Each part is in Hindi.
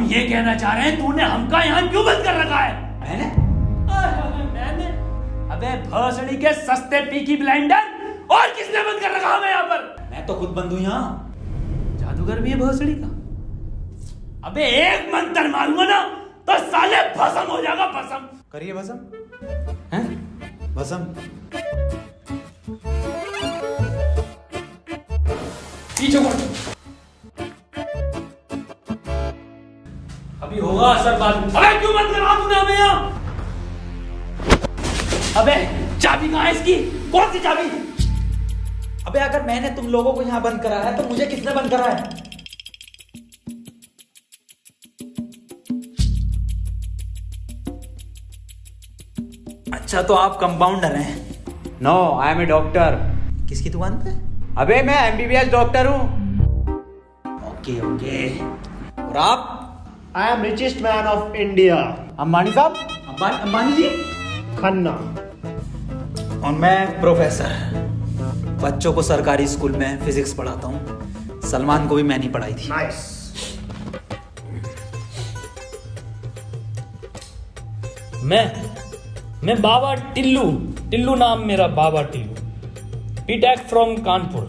ये कहना चाह रहे हैं तूने हमका यहाँ क्यों बंद कर रखा है? मैंने? अबे भोसड़ी के सस्ते पीकी ब्लाइंडर, और किसने बंद कर रखा हमें यहाँ पर? मैं तो खुद बंद हूँ यहाँ। जादूगर भी है भोसड़ी का। अबे एक मंत्र मारूंगा ना तो साले भस्म हो जाएगा, भस्म। करिए भस्म। हैं? भस्म। पीछे मुड़। अभी होगा असर बाद में। अबे क्यों बंद करा तूने हमें यहाँ? अबे चाबी कहाँ है इसकी? कौन सी चाबी? अबे अगर मैंने तुम लोगों को यहाँ बंद करा है तो मुझे किसने बंद करा है? अच्छा तो आप कंपाउंडर हैं? No, I am a doctor. किसकी दुकान पे? अबे मैं MBBS डॉक्टर हूँ। Okay okay. और आप? I am richest man of India. Ambani साहब? अंबानी जी? खन्ना। और मैं प्रोफेसर, बच्चों को सरकारी स्कूल में फिजिक्स पढ़ाता हूँ। सलमान को भी मैंने ही पढ़ाई थी। नाइस। मैं बाबा टिल्लू नाम मेरा, बाबा टिल्लू, बीटेक फ्रॉम कानपुर।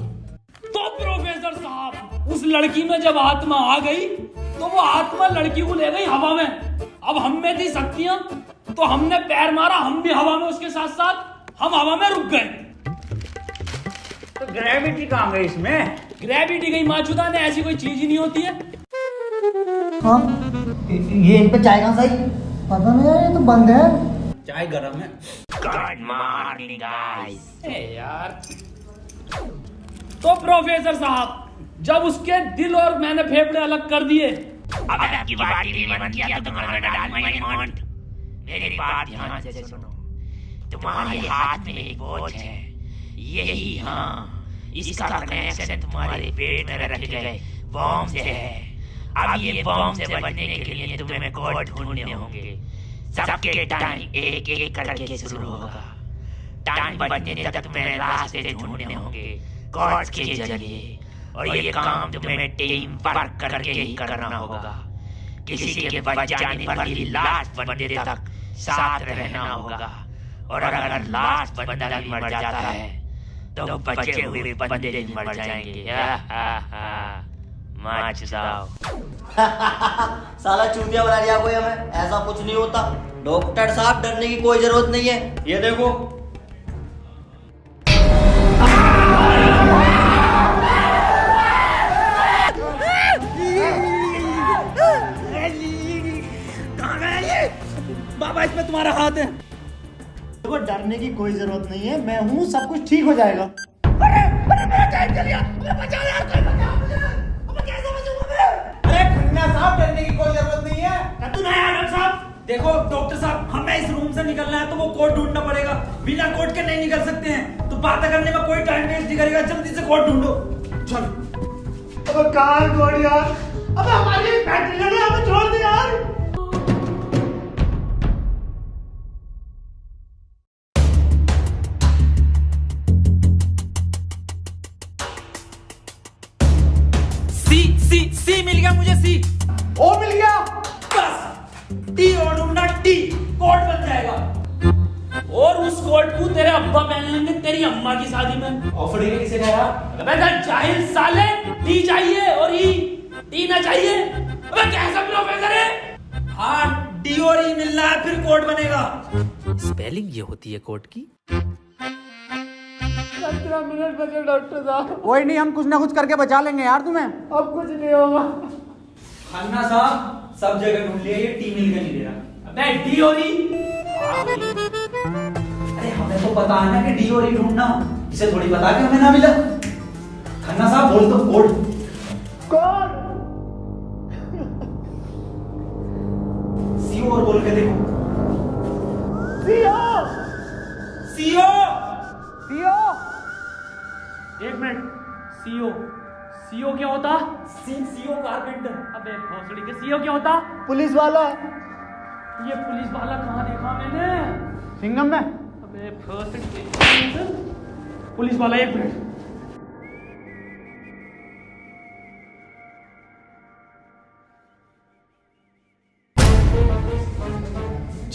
तो प्रोफेसर साहब, उस लड़की में जब आत्मा आ गई तो वो आत्मा लड़की को ले गई हवा में। अब हम में थी शक्तियां तो हमने पैर मारा, हम भी हवा में उसके साथ साथ, हम हवा में रुक गए। तो ग्रेविटी कहाँ गई इसमें? ग्रेविटी गई माचुदा ने, ऐसी कोई चीज ही नहीं होती है। हाँ, ये इन पे चाय कहाँ सही? पता नहीं यार, ये तो बंद है। चाय गरम है। Good morning guys. यार तो प्रोफेसर साहब, जब उसके दिल और मैंने फेफड़े अलग कर दिए, अब आपकी बाटी भी मन किया तो तुम्हारा डाल माइंड। मेरी बात ध्यान से सुनो। तुम्हारे हाथ में एक वॉच है, यही, हाँ, इसका कनेक्शन तुम्हारे पेट में रखे गए बॉम्ब से है। अब ये बॉम्ब से बचने के लिए तुम्हें कोड ढूंढने होंगे। सबके टाइम एक एक करके शुरू होगा। टाइम बचने तक तुम्हें रास्ते ढूंढने होंगे कोड्स के जरिए, और ये काम तुम्हें टीम वर्क करके ही करना होगा। किसी के बच जाने पर भी लास्ट बंदे तक साथ रहना होगा, और अगर लास्ट बंदा भी मर जाता है तो बचे हुए बंदे भी मर जाएंगे। माच जाओ। साला चूतिया बना दिया कोई हमें। ऐसा कुछ नहीं होता डॉक्टर साहब, डरने की कोई जरूरत नहीं है। ये देखो, बाबा इसमें तुम्हारा हाथ है। देखो, डरने की कोई जरूरत नहीं है, मैं हूँ, सब कुछ ठीक हो जाएगा। अरे खन्ना साहब, डरने की कोई जरूरत नहीं है। तू नया डॉक्टर साहब। देखो डॉक्टर साहब, हमें इस रूम से निकलना है तो वो कोड ढूंढना पड़ेगा। बिना कोड के नहीं निकल सकते हैं। तो बात करने में कोई टाइम वेस्ट नहीं करेगा, जल्दी से कोड ढूंढो। चलो। अब कहाँ छोड़ यार, अब हमारी बैटरी लगे, हमें छोड़ दे यार। सी मिल गया मुझे, सी। ओ मिल गया। बस टी और ढूंढना, टी कोड बन जाएगा। और उस कोड को तेरे अब्बा पहन लेंगे तेरी अम्मा की शादी में। ऑफर किसे कहा? अबे जाहिल साले, टी चाहिए और ई, टी ना चाहिए। अबे कैसा प्रोफेसर है? हाँ, डी और ई मिलना है फिर कोड बनेगा। स्पेलिंग ये होती है कोड की। 15 मिनट बचे डॉक्टर साहब। कोई नहीं, हम कुछ ना कुछ करके बचा लेंगे यार तुम्हें। अब कुछ नहीं होगा। खन्ना साहब, सब जगह ढूंढ लिया, ये टी मिल के नहीं दे रहा। अबे डी और ई। अरे हमें तो पता है ना कि डी और ई ढूंढना, इसे थोड़ी पता कि हमें ना मिला। खन्ना साहब बोल दो कोड। कौन? सीओ और बोल के देखो। सीओ। सीओ। सीओ। एक मिनट, सीओ, सीओ क्या होता? CO carpenter. अबे भोसड़ी के सीओ क्या होता? पुलिस वाला। ये पुलिस वाला कहाँ देखा मैंने? सिंघम में। अबे भोसड़ी, पुलिस वाला, एक मिनट।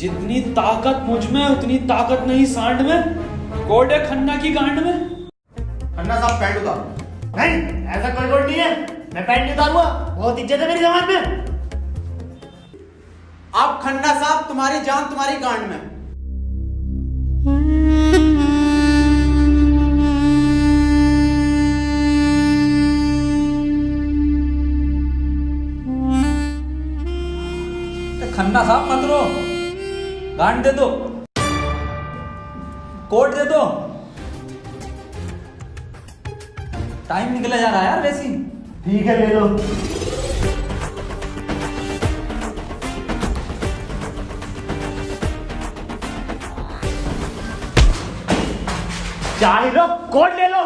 जितनी ताकत मुझ में उतनी ताकत नहीं सांड में, कोडे खन्ना की गांड में। खन्ना साहब पैंट उतारो। नहीं, ऐसा कोई कोड नहीं है, मैं पैंट नहीं उतारूंगा, बहुत इज्जत है मेरी समाज में। अब खन्ना साहब तुम्हारी जान तुम्हारी गांड में। खन्ना साहब मत रो, गांड दे दो, कोट दे दो। टाइम निकला जा रहा है यार वैसी। ठीक है, ले लो। चाय लो, कोट ले लो।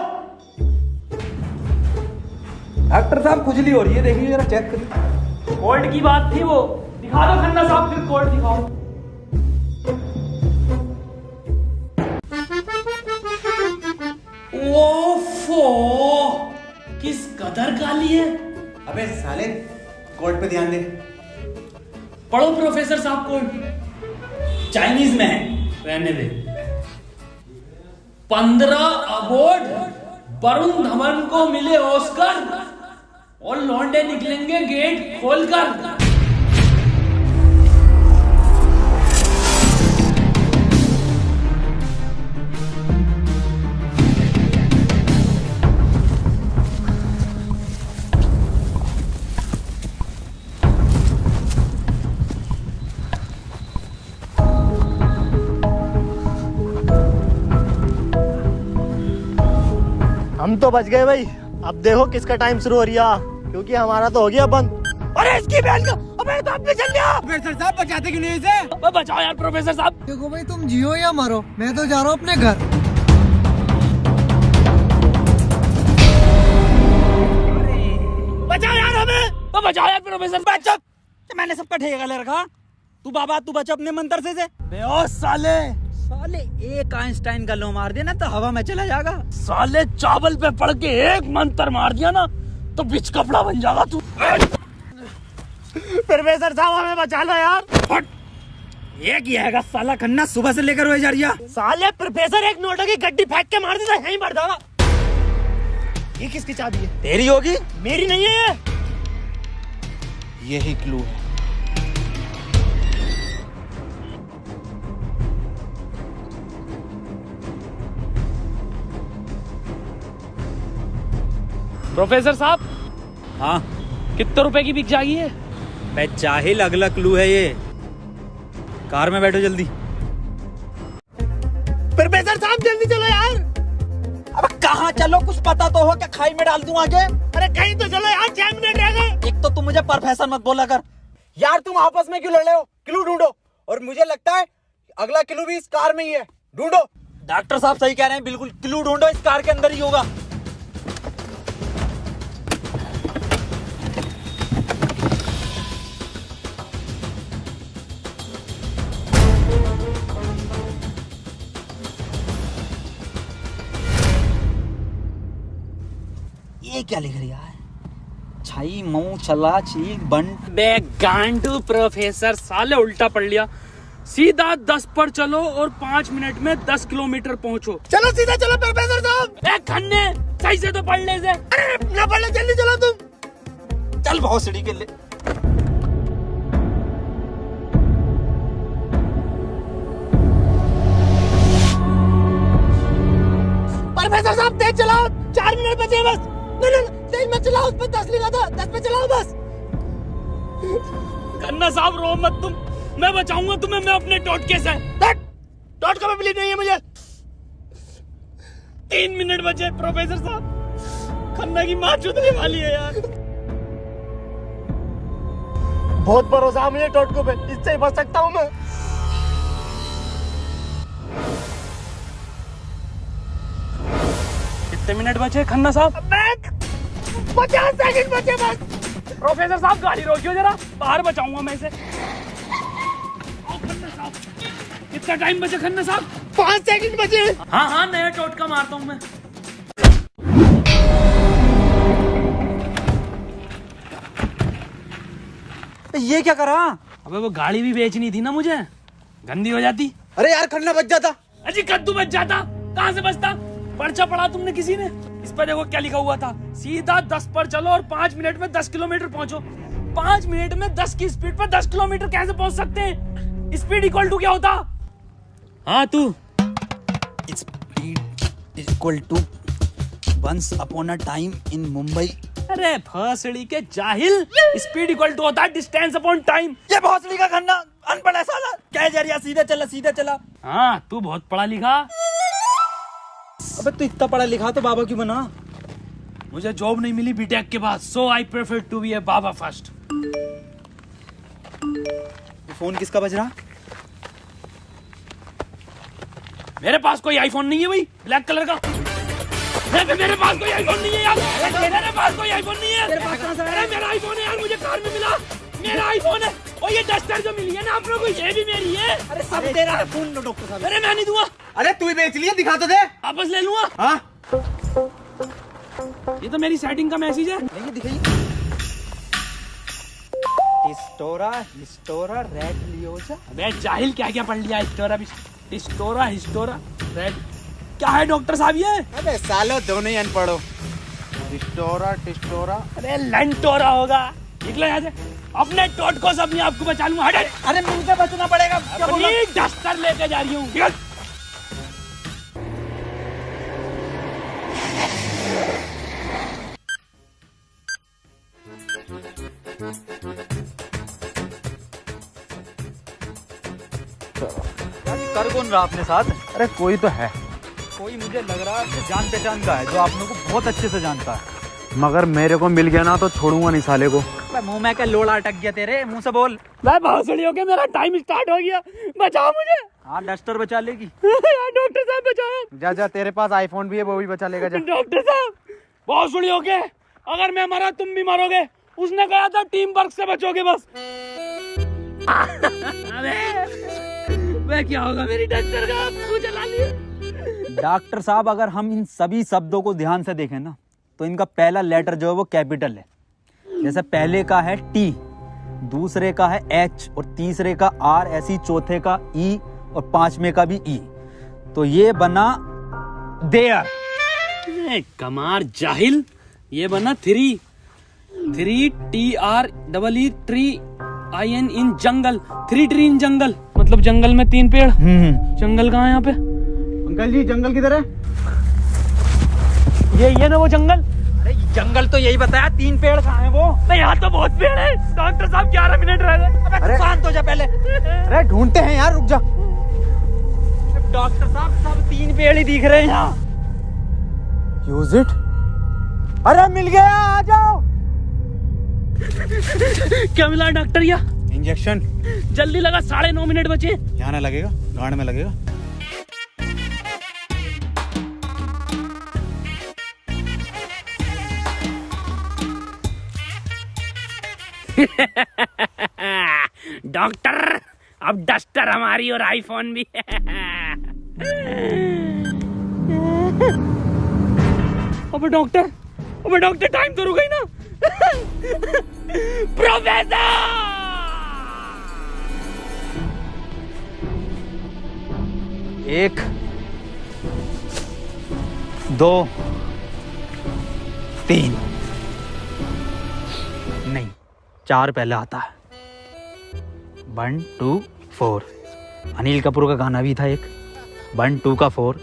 डॉक्टर साहब खुजली हो रही है, देखिए जरा चेक करिए। कोर्ट की बात थी वो, दिखा दो खन्ना साहब, फिर कोर्ट दिखाओ। ओफो, किस कदर गाली है। अबे साले, कोर्ट पे ध्यान दे। पढ़ो प्रोफेसर साहब कोर्ट। चाइनीज में है, रहने दे। 15 अवार्ड वरुण धवन को मिले ऑस्कर, और लौंडे निकलेंगे गेट खोलकर। हम तो बच गए भाई। अब देखो किसका टाइम शुरू हो रही है, क्योंकि हमारा तो हो गया बंद। अरे इसकी बहन का, अबे तो आपने चल लिया। प्रोफेसर साहब बचाते क्यों नहीं इसे? बचाओ यार प्रोफेसर साहब। देखो भाई, तुम जियो या मरो, मैं तो जा रहा हूँ अपने घर। बचाओ यार हमें। बचाओ यार प्रोफेसर। बच, मैंने सबका ठेका ले रखा। तू बाबा तू बच अपने मंत्र से। बेहोश साले। साले एक आइंस्टाइन का लो मार दिया ना तो हवा में चला जाएगा। साले चावल पे पड़ के एक मंत्र मार दिया ना तो बिच कपड़ा बन जाएगा तू। प्रोफेसर साहब हमें बचा लो यार। ये किया है साला खन्ना सुबह से लेकर हुए जा रही है। साले प्रोफेसर एक नोटों की गड्डी फेंक के मार देता, यहीं मर जाएगा। ये किसकी चाबी है? तेरी होगी, मेरी नहीं है ये। यही क्लू है। प्रोफेसर साहब, हाँ कितने रुपए की बिक जाएगी है? बे जाहिल, अगला क्लू है ये। कार में बैठो जल्दी। प्रोफेसर साहब जल्दी चलो यार। अब कहाँ चलो, कुछ पता तो हो, क्या खाई में डाल दूं आगे? अरे कहीं तो चलो यार, 6 मिनट रह गए। एक तो तुम मुझे प्रोफेसर मत बोला कर यार। तुम आपस में क्यों लड़ रहे हो? क्लू ढूंढो। और मुझे लगता है अगला क्लू भी इस कार में ही है, ढूंढो। डॉक्टर साहब सही कह रहे हैं, बिल्कुल क्लू ढूंढो, इस कार के अंदर ही होगा। ये क्या लिख रही है? छाई मऊ चला चीक बंट। बे गांडू प्रोफेसर साले, उल्टा पढ़ लिया। सीधा 10 पर चलो और 5 मिनट में 10 किलोमीटर पहुंचो। चलो सीधा चलो प्रोफेसर साहब। ए खन्ने, सही से तो पढ़ ले से। अरे ना पढ़ ले, जल्दी चलो तुम। चल बहुत सीढ़ी के ले। प्रोफेसर साहब तेज चलाओ, 4 मिनट बचे बस। नहीं तेज मत चलाओ, उस पर 10 लिखा था, 10 पे चलाओ बस। खन्ना साहब रो मत तुम, मैं बचाऊंगा तुम्हें, मैं अपने टोटके से। डॉट का बिलीव नहीं है मुझे। 3 मिनट बचे प्रोफेसर साहब, खन्ना की माँ चुदने वाली है यार। बहुत भरोसा है मुझे टोटको पे, इससे ही बच सकता हूँ मैं। कितने मिनट बचे खन्ना साहब? 50 सेकंड बचे बस। प्रोफेसर साहब गाड़ी रोकियो जरा, बाहर बचाऊंगा मैं इसे। कितना टाइम बचे खन्ना साहब? 5 सेकंड बचे। हाँ हाँ, नया टोटका मारता हूँ मैं। ये क्या करा? अबे वो गाड़ी भी बेचनी थी ना मुझे, गंदी हो जाती। अरे यार खन्ना बच जाता। अजी कद्दू बच जाता, कहाँ से बचता? पर्चा पढ़ा तुमने किसी ने? इस पर देखो क्या लिखा हुआ था, सीधा 10 पर चलो और 5 मिनट में 10 किलोमीटर पहुंचो। 5 मिनट में 10 की स्पीड पर 10 किलोमीटर कैसे पहुंच सकते हैं? स्पीड इक्वल टू क्या होता? हाँ तू। Speed equal to once upon a time in Mumbai. अरे भोसड़ी के जाहिल, स्पीड इक्वल टू होता है डिस्टेंस अपॉन टाइम। ये भोसड़ी का खन्ना अनपढ़ है साला। क्या जरिया, सीधा चला सीधा चला। हाँ तू बहुत पढ़ा लिखा। अबे तू इतना पढ़ा लिखा तो बाबा क्यों बना? मुझे जॉब नहीं मिली बीटेक के बाद, so I prefer to be a baba first. Phone किसका बज रहा? मेरे पास कोई आईफोन नहीं है भाई, ब्लैक कलर का। मेरे पास कोई आईफोन नहीं है यार, मेरे पास कोई आईफोन नहीं है। अरे मेरा आईफोन है यार, मुझे कार में मिला, मेरा आईफोन है। और ये डस्टर जो मिली है ना आप लोगों को, ये भी मेरी है। अरे सब तेरा है। फोन लो डॉक्टर साहब। अरे मैं नहीं दूंगा। अरे तू ही बेच लिया, दिखा तो दे। वापस ले लूंगा। हाँ ये तो मेरी सेटिंग का मैसेज है। नहीं दिखाइए। हिस्टोरा हिस्टोरा रेड लियोजा। अबे जाहिल क्या क्या पढ़ लिया? हिस्टोरा रेड क्या है डॉक्टर साहब ये? अबे सालो दोनों ही अनपढ़ हो। हिस्टोरा टिस्टोरा। अरे लंटोरा होगा। निकलो यहाँ से, अपने टोटको से अपने आप को बचा लूंगा। हट। अरे मुंह से बचना पड़ेगा। अपनी डस्टर लेके जा रही हूँ। कर कौन रहा अपने साथ? अरे कोई तो है। कोई मुझे लग रहा है कि जान पहचान का है, जो आप लोगों को बहुत अच्छे से जानता है। मगर मेरे को मिल गया ना तो छोड़ूंगा नहीं साले को। मुंह में क्या लोड़ा अटक गया तेरे? मुंह से बोल। मैं भोसड़ी हो गया, मेरा टाइम स्टार्ट हो गया, बचाओ मुझे। हाँ डस्टर बचा लेगी। डॉक्टर साहब बचाओ। जा जा, तेरे पास आईफोन भी है, वो भी बचा लेगा। जा डॉक्टर साहब भोसड़ी हो गए, अगर मैं मरा तुम भी मरोगे। उसने कहा था टीम वर्क से बचोगे बस। मैं क्या होगा मेरी डस्टर का? आपको जला लिया। डॉक्टर साहब अगर हम इन सभी शब्दों को ध्यान से देखें ना, तो इनका पहला लेटर जो है वो कैपिटल है। जैसे पहले का है टी, दूसरे का है एच और तीसरे का आर, ऐसी चौथे का ई और पांचवें का भी ई। तो ये बना देयर। कमार जाहिल, ये बना थ्री TREE ट्री IN इन जंगल। 3 ट्री इन जंगल, मतलब जंगल में 3 पेड़। जंगल कहाँ है यहाँ पे? अंकल जी जंगल किधर है? ये ना वो जंगल। अरे जंगल तो यही बताया, 3 पेड़ कहाँ हैं वो? नहीं यहाँ तो बहुत पेड़ है। डॉक्टर साहब 11 मिनट रह गए। अरे शांत हो जा पहले। अरे ढूंढते हैं यार, रुक जा। डॉक्टर साहब सब 3 पेड़ ही दिख रहे हैं यहाँ। Use it. अरे मिल गया, आ जाओ। क्या मिला डॉक्टर? या इंजेक्शन। जल्दी लगा, 9.5 मिनट बचे। यहाँ ना लगेगा, गांड में लगेगा। डॉक्टर अब डस्टर हमारी और आईफोन भी। अबे डॉक्टर टाइम तो रुक गई ना। प्रोफेसर 1 2 3 नहीं, 4 पहले आता है। 1 2 4। अनिल कपूर का गाना भी था एक, 1 2 का 4,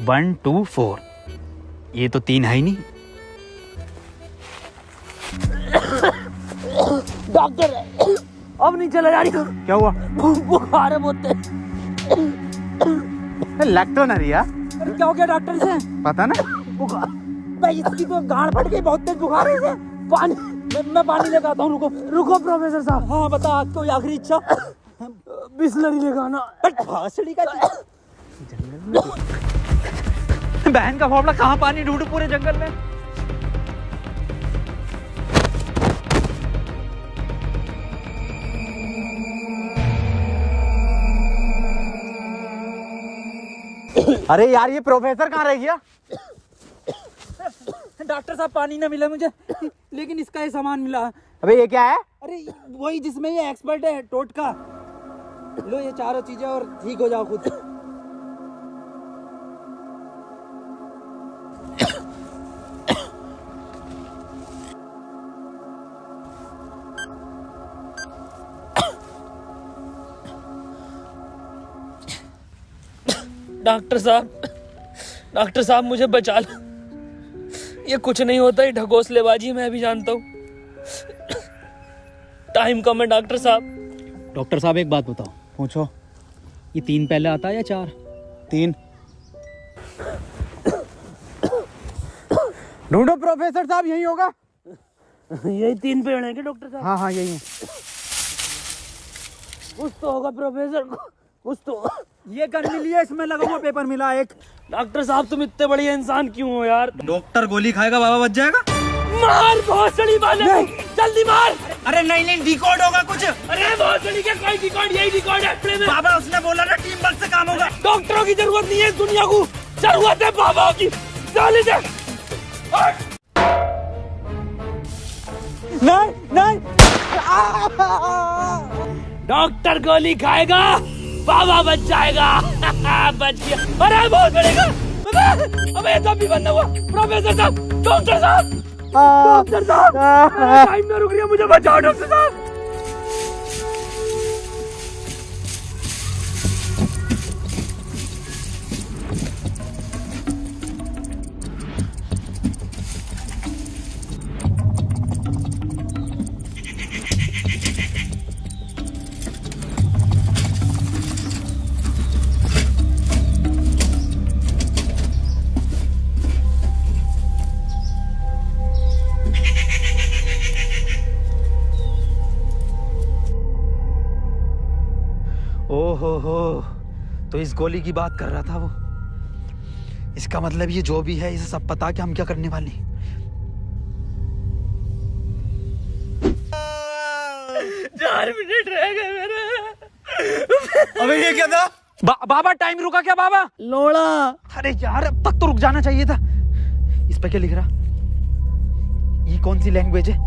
1 2 4। ये तो 3 है ही नहीं। डॉक्टर अब नहीं चला जा रही। क्या हुआ? बुखार है बहुत। लग तो ना रिया। क्या हो गया डॉक्टर से? पता ना। बुखार भाई, इसकी तो गांड फट गई, बहुत तेज बुखार है। पानी मैं पानी लेकर आता हूँ। रुको प्रोफेसर साहब। हाँ बता, कोई आखिरी इच्छा? बिस्लरी लेकर आना। भासड़ी का बहन का फावड़ा, कहाँ पानी ढूंढू पूरे जंगल में? अरे यार ये प्रोफेसर कहाँ रह गया? डॉक्टर साहब पानी ना मिला मुझे, लेकिन इसका ये सामान मिला। अबे ये क्या है? अरे वही जिसमें ये एक्सपर्ट है टोटका। लो ये चारों चीजें और ठीक हो जाओ खुद। डॉक्टर साहब मुझे बचा लो। ये कुछ नहीं होता, ये ढकोसलेबाजी मैं भी जानता हूँ। टाइम कम है डॉक्टर साहब। डॉक्टर साहब एक बात बताओ, पूछो, ये 3 पहले आता है या 4? 3। ढूंढो प्रोफेसर साहब, यही होगा। यही 3 पेड़ हैं क्या डॉक्टर साहब? हाँ हाँ यही है। कुछ तो होगा प्रोफेसर, कुछ तो। ये गन मिली है, इसमें लगा हुआ पेपर मिला एक। डॉक्टर साहब तुम इतने बढ़िया इंसान क्यों हो यार? डॉक्टर गोली खाएगा, बाबा बच जाएगा। मार भोसड़ी वाले, जल्दी मार। अरे नहीं डिकोड होगा कुछ। अरे भोसड़ी के कोई डिकोड, यही डिकोड है अपने में। बाबा उसने बोला ना टीम वर्क से काम होगा। डॉक्टरों की जरूरत नहीं है दुनिया को, जरूरत है बाबा की। चल इधर। नहीं डॉक्टर गोली खाएगा, बाबा बच जाएगा। बच गया। अरे बहुत बड़ेगा। अबे तो भी बंद हुआ। प्रोफेसर साहब, डॉक्टर साहब, डॉक्टर साहब, टाइम ना रुक रही है, मुझे बचाओ डॉक्टर साहब। ओहो, तो इस गोली की बात कर रहा था वो। इसका मतलब ये जो भी है, इसे सब पता कि हम क्या करने वाले। 4 मिनट रह गए मेरे। अबे ये क्या था? बाबा टाइम रुका क्या बाबा? लोड़ा। अरे यार अब तक तो रुक जाना चाहिए था। इस पे क्या लिख रहा? ये कौन सी लैंग्वेज है?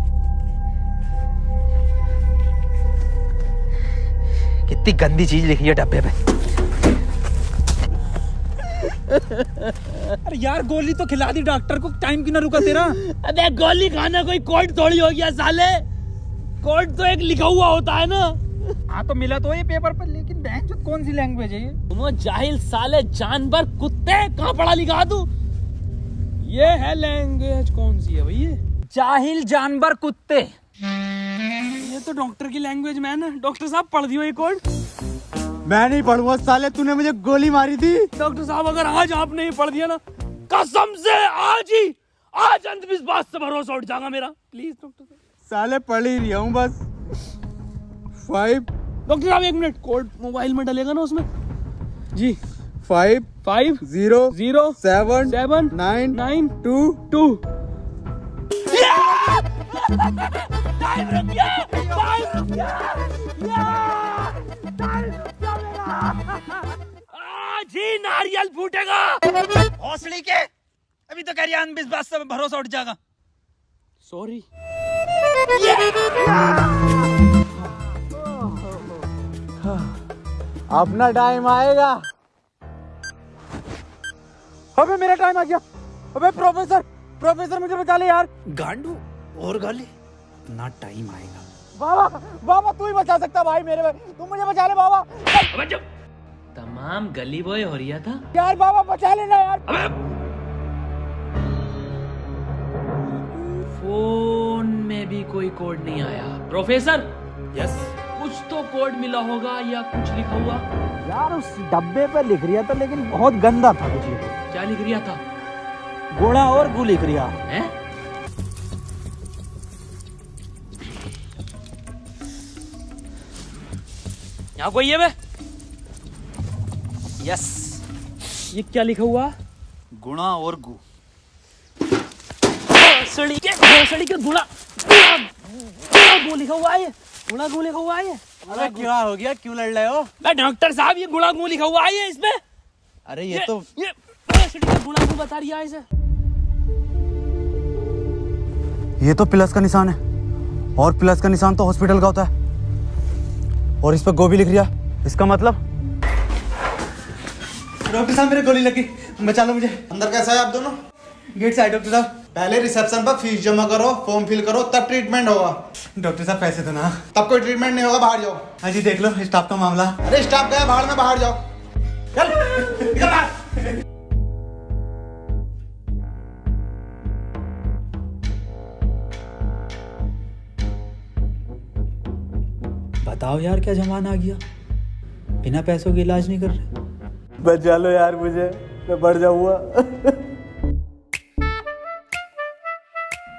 कितनी गंदी चीज लिखी है डब्बे पे। अरे यार गोली तो खिला दी डॉक्टर को, टाइम क्यों ना रुका तेरा? अबे गोली खाना कोई कोड थोड़ी हो गया साले। कोड तो एक लिखा हुआ होता है ना। हाँ तो मिला तो ये पेपर पर, लेकिन बहन जो कौन सी लैंग्वेज है ये? तुम जाहिल साले, जानवर कुत्ते, कहाँ पढ़ा लिखा तू? ये है लैंग्वेज कौन सी है भैया? जाहिल जानवर कुत्ते। ये तो डॉक्टर की लैंग्वेज मैन है। डॉक्टर साहब पढ़ दियो ये कोड। मैं नहीं पढ़ूंगा साले, तूने मुझे गोली मारी थी। डॉक्टर साहब अगर आज आपने ये पढ़ दिया ना, कसम से आज अंधविश्वास से भरोसा उठ जाएगा मेरा। प्लीज डॉक्टर साहब। साले पढ़ ही रहा हूँ बस। 5। डॉक्टर साहब 1 मिनट, कोड मोबाइल में डलेगा ना उसमें? जी। 5 0 0 7 7 9 9 2 2। टाइम रुक गया, टाइम रुक गया, टाइम रुक गया मेरा। आज ही नारियल फूटेगा। हौसली के अभी तो कह रही अंधविश्वास से भरोसा उठ जाएगा। सॉरी। अपना टाइम आएगा। अबे मेरा टाइम आ गया। अबे प्रोफेसर मुझे बचा ले यार। गांडू और गाली, ना टाइम आएगा। बाबा तू ही बचा सकता भाई मेरे, तुम मुझे बचा ले बाबा। अबे जब तमाम गली बॉय हो रहा था यार, बाबा बचा लेना यार। अबे फोन में भी कोई कोड नहीं आया। प्रोफेसर, यस, कुछ तो कोड मिला होगा या कुछ लिखा हुआ? यार उस डब्बे पे लिख रिया था, लेकिन बहुत गंदा था कुछ लिखा। क्या लिख रिया था? गोड़ा और गु लिख रिया है। यहाँ कोई है बे? यस, ये क्या लिखा हुआ? गुणा और गु। भोसड़ी के गुणा गु लिखा हुआ है। गुणा गु लिखा हुआ है। अबे क्या हो गया, क्यों लड़ रहे हो? डॉक्टर साहब ये गुणा गु लिखा हुआ है इसमें। अरे ये तो भोसड़ी का गुणा गु बता रही है इसे। ये तो प्लस का निशान है, और प्लस का निशान तो हॉस्पिटल का होता है, और इस पर गो भी लिख रिया। इसका मतलब? डॉक्टर साहब मेरे गोली लगी, बचा लो मुझे। अंदर कैसा है आप दोनों? गेट से आए डॉक्टर साहब। पहले रिसेप्शन पर फीस जमा करो, फॉर्म फिल करो, तब ट्रीटमेंट होगा। डॉक्टर साहब पैसे तो ना। तब कोई ट्रीटमेंट नहीं होगा, बाहर जाओ। हाँ जी देख लो स्टाफ का मामला। अरे स्टाफ गया बाहर में, बाहर जाओ। चल निकल बाहर। बताओ यार क्या जमाना आ गया, बिना पैसों के इलाज नहीं कर रहे। बचा लो यार मुझे, मैं बढ़ जाऊंगा।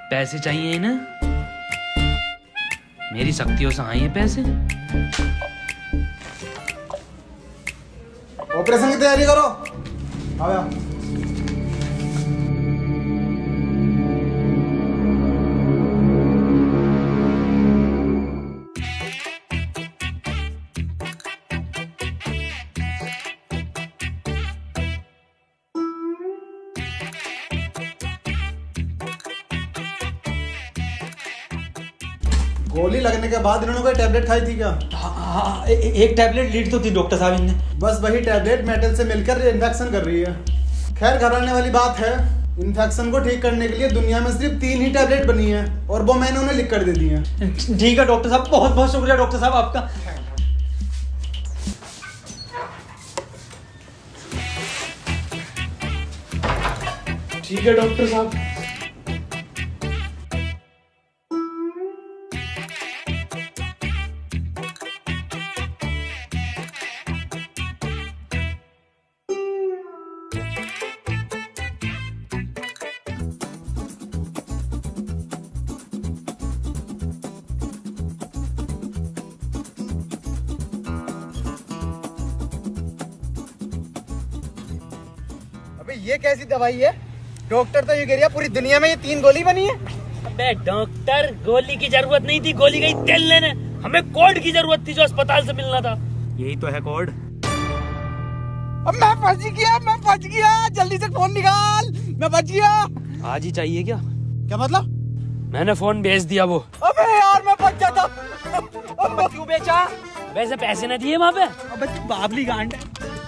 पैसे चाहिए ना, मेरी शक्तियों से आए हैं पैसे। ऑपरेशन की तैयारी करो। आओ यार। गोली लगने के बाद इन्होंने कोई टैबलेट खाई थी क्या? हाँ, एक टैबलेट लीड तो थी डॉक्टर साहब इनने। बस वही टैबलेट मेटल से मिलकर इन्फेक्शन कर रही है। खैर घबराने वाली बात है, इन्फेक्शन को ठीक करने के लिए दुनिया में सिर्फ 3 ही टैबलेट बनी है और वो मैंने उन्हें लिख कर दे दी है। ठीक है डॉक्टर साहब, बहुत बहुत शुक्रिया डॉक्टर साहब आपका। ठीक है डॉक्टर साहब। अबे ये कैसी दवाई है? डॉक्टर तो ये कह रहा पूरी दुनिया में ये 3 गोली बनी है। अबे डॉक्टर, गोली की जरूरत नहीं थी, गोली गई तेल लेने। हमें कोड की जरूरत थी जो अस्पताल से मिलना था। यही तो है कोड। अब मैं फंस गया, जल्दी से फोन निकाल, मैं बच गया। आज ही चाहिए क्या? क्या मतलब? मैंने फोन भेज दिया वो। अबे यार मैं बच जाता। अब क्यों बेचा? वैसे पैसे न दिए वहाँ पे। अबे तू बाबली गांड है,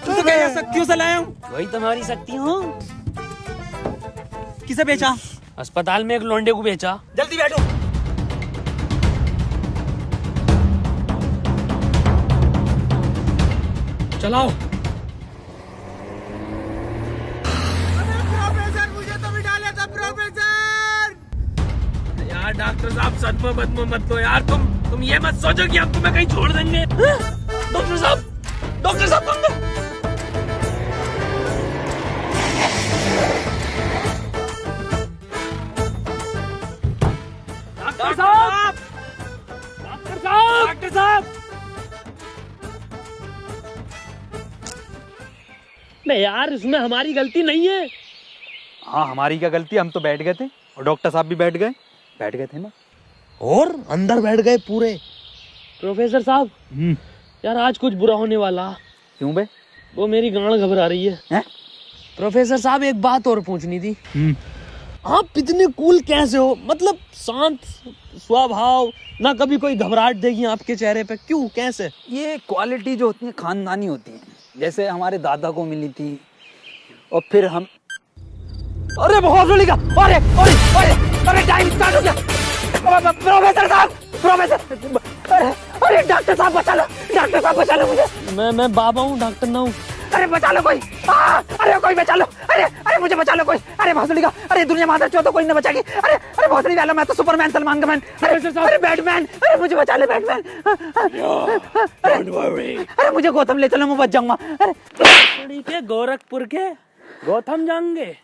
तू तो क्या शक्तियों से लाया हूँ। वही तुम्हारी शक्ति हूँ। किसे बेचा? अस्पताल में एक लौंडे को बेचा। जल्दी बैठो। चलाओ। प्रोफेसर मुझे तो बिठा लेता प्रोफेसर। यार डॉक्टर साहब सदमा बदमा मत लो यार, तुम ये मत सोचो कि अब तुम्हें कहीं छोड़ देंगे। डॉक्टर साहब डॉक्टर साहब। नहीं यार, इसमें हमारी गलती नहीं है। हाँ हमारी क्या गलती, हम तो बैठ गए थे और डॉक्टर साहब भी बैठ गए थे ना। और अंदर बैठ गए पूरे। प्रोफेसर साहब यार आज कुछ बुरा होने वाला। क्यों बे? वो मेरी गांड घबरा रही है। हैं? प्रोफेसर साहब एक बात और पूछनी थी। आप इतने कूल कैसे हो? मतलब शांत स्वभाव, ना कभी कोई घबराहट देगी आपके चेहरे पे, क्यों कैसे? ये क्वालिटी जो होती है खानदानी होती है, जैसे हमारे दादा को मिली थी और फिर हम। अरे बहुत बड़ी का, अरे टाइम स्टार्ट हो गया। प्रोफेसर साहब, अरे डॉक्टर साहब बचा लो मुझे। मैं बाबा हूँ, डॉक्टर ना हूँ। अरे बचा लो कोई, अरे कोई बचा लो, अरे मुझे बचा लो कोई। अरे भोसड़ी का, अरे दुनिया मादर चो तो कोई न बचाएगी। अरे भोसड़ी वाला, मैं तो सुपरमैन, सलमान का मैन। अरे बैटमैन, अरे मुझे बचा ले बैटमैन। अरे मुझे गौतम ले चलो, मैं बच जाऊंगा। अरे के गोरखपुर के गौतम जाएंगे,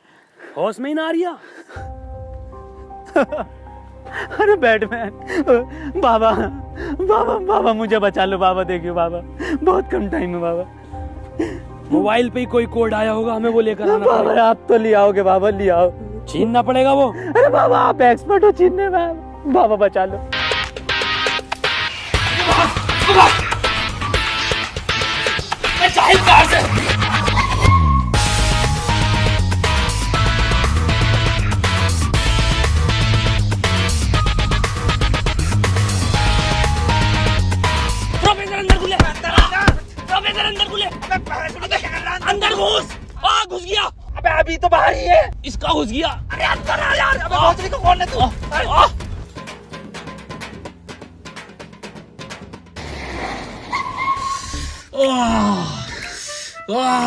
होश में ही ना आ रिया। अरे बैटमैन, बाबा मुझे बचा लो बाबा, देखियो बाबा बहुत कम टाइम है बाबा। मोबाइल पे ही कोई कोड आया होगा, हमें वो लेकर आना बाबा पड़ेगा। आप तो ले आओगे बाबा, ले आओ। छीनना पड़ेगा वो। अरे बाबा आप एक्सपर्ट हो छीनने में, बाबा बचा लो। प्रोफेसर अंदर खुले। घुस गया। अरे अंदर आ यार, अबे भोसड़ी को कौन है तू?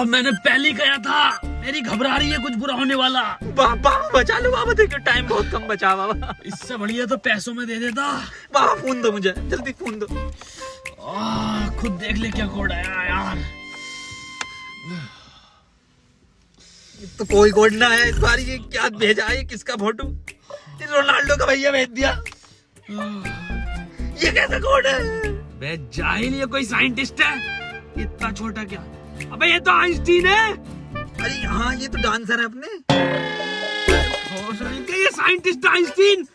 मैंने पहले ही कहा था, मेरी घबरा रही है कुछ बुरा होने वाला। बाबा बचा लो बाबा, देखो टाइम बहुत कम बचा बाबा। इससे बढ़िया तो पैसों में दे देता। बाबा फोन दो मुझे, जल्दी फोन दो। खुद देख ले क्या कोड आया यार। तो कोई कोड ना है इस बार। ये क्या भेजा है, किसका फोटो? रोनाल्डो का भैया भेज दिया। ये कैसा कोड है? बे जाहिल, ये कोई साइंटिस्ट है? इतना छोटा क्या? अबे ये तो आइंस्टीन है। अरे हाँ, ये तो डांसर है अपने। ये साइंटिस्ट आइंस्टीन,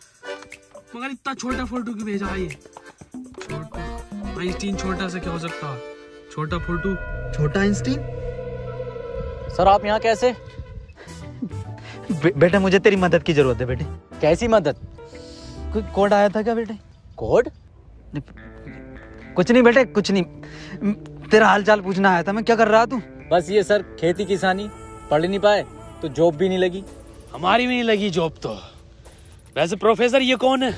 मगर इतना छोटा फोटो क्यों भेजा है ये? छोटा आइंस्टीन, छोटा से क्या हो सकता? छोटा फोटो, छोटा आइंस्टीन। सर आप यहाँ कैसे? बेटा मुझे तेरी मदद की जरूरत है बेटे। कैसी मदद? कोई कोड आया था क्या बेटे? कोड? कुछ नहीं बेटे, कुछ नहीं। तेरा हाल चाल पूछना आया था मैं। क्या कर रहा तू? बस ये सर, खेती किसानी। पढ़ नहीं पाए तो जॉब भी नहीं लगी। हमारी भी नहीं लगी जॉब तो। वैसे प्रोफेसर ये कौन है?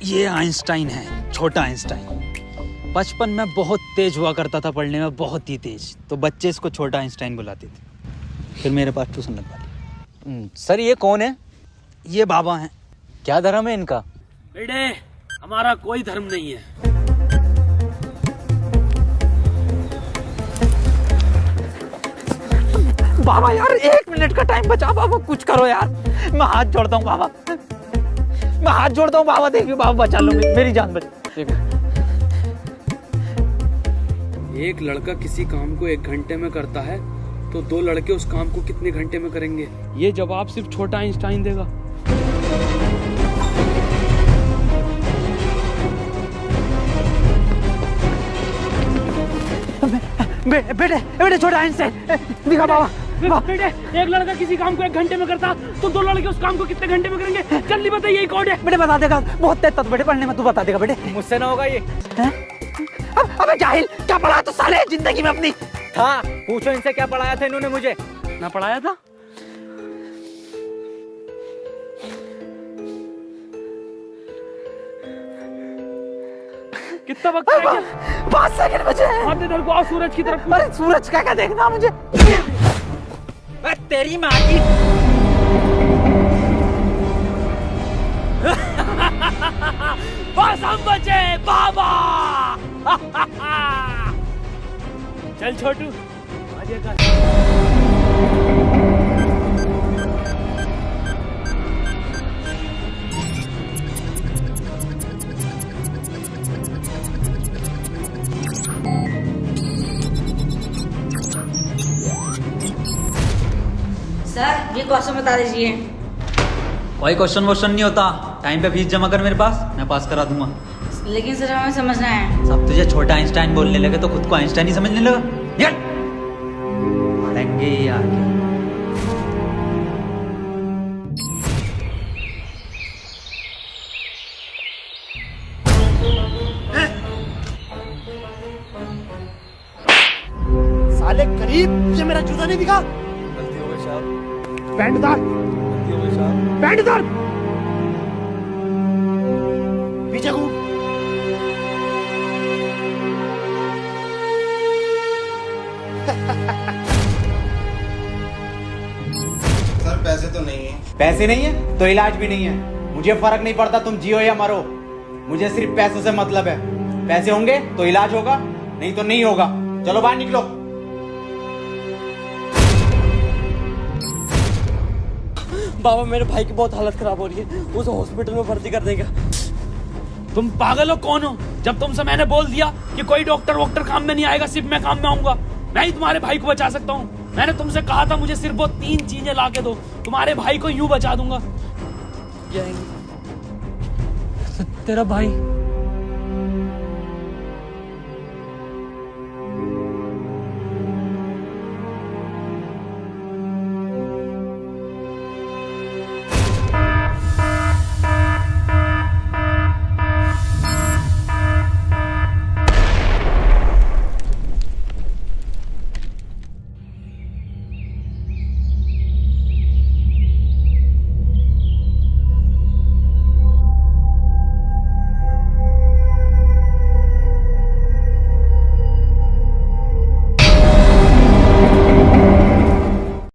ये आइंस्टाइन है, छोटा आइंस्टाइन। बचपन में बहुत तेज हुआ करता था पढ़ने में, बहुत ही तेज। तो बच्चे इसको छोटा आइंस्टाइन बुलाते थे। फिर मेरे पास ट्यूशन लगवा दी। सर ये कौन है? ये बाबा हैं। क्या धर्म है इनका? बेटे हमारा कोई धर्म नहीं है। बाबा यार 1 मिनट का टाइम बचा बाबा, कुछ करो यार। मैं हाथ जोड़ता हूँ बाबा, मैं हाथ जोड़ता हूँ बाबा। देखिए बाबा, बचा लो मेरी जान बचा। एक लड़का किसी काम को 1 घंटे में करता है तो 2 लड़के उस काम को कितने घंटे में करेंगे? ये जवाब सिर्फ छोटा आइंस्टाइन देगा। बेटे छोटा आइंस्टाइन दिखा बाबा। बेटे एक लड़का किसी काम को 1 घंटे में करता तो 2 लड़के उस काम को कितने घंटे में करेंगे? जल्दी बताइए, यही कोड है। बेटे बता देगा, बहुत तेज था बेटे पढ़ने में, तू बता देगा बेटे। मुझसे ना होगा ये। अबे जाहिल, क्या पढ़ा तो साले जिंदगी में अपनी? था, पूछो इनसे क्या पढ़ाया था इन्होंने मुझे। ना पढ़ाया था? कितना वक्त है? 5 सेकंड बचे हैं। हाथ इधर को, सूरज की तरफ। अरे सूरज क्या देखना मुझे? तेरी माँ की। बस हम बचे बाबा। चल छोटू, आगे कर। सर ये क्वेश्चन बता दीजिए। कोई क्वेश्चन वोश्चन नहीं होता। टाइम पे फीस जमा कर मेरे पास, मैं पास करा दूंगा। लेकिन सर हमें समझना है। सब तुझे छोटा आइंस्टाइन बोलने लगे तो खुद को आइंस्टाइन ही समझने लगा। पढ़ेंगे ही आगे। साले गरीब, ये मेरा जूता नहीं दिखा। गलती हो गई साहब। पैंट उतार, गलती हो गई साहब। पैंट उतार, पीछे घूम। सर पैसे तो नहीं है। पैसे नहीं है तो इलाज भी नहीं है। मुझे फर्क नहीं पड़ता तुम जियो या मरो, मुझे सिर्फ पैसों से मतलब है। पैसे होंगे तो इलाज होगा, नहीं तो नहीं होगा। चलो बाहर निकलो। बाबा मेरे भाई की बहुत हालत खराब हो रही है, उसे हॉस्पिटल में भर्ती कर देगा। तुम पागल हो? कौन हो? जब तुमसे मैंने बोल दिया कि कोई डॉक्टर वॉक्टर काम में नहीं आएगा, सिर्फ मैं काम में आऊंगा। मैं ही तुम्हारे भाई को बचा सकता हूँ। मैंने तुमसे कहा था मुझे सिर्फ वो 3 चीजें ला के दो, तुम्हारे भाई को यूं बचा दूंगा। तेरा भाई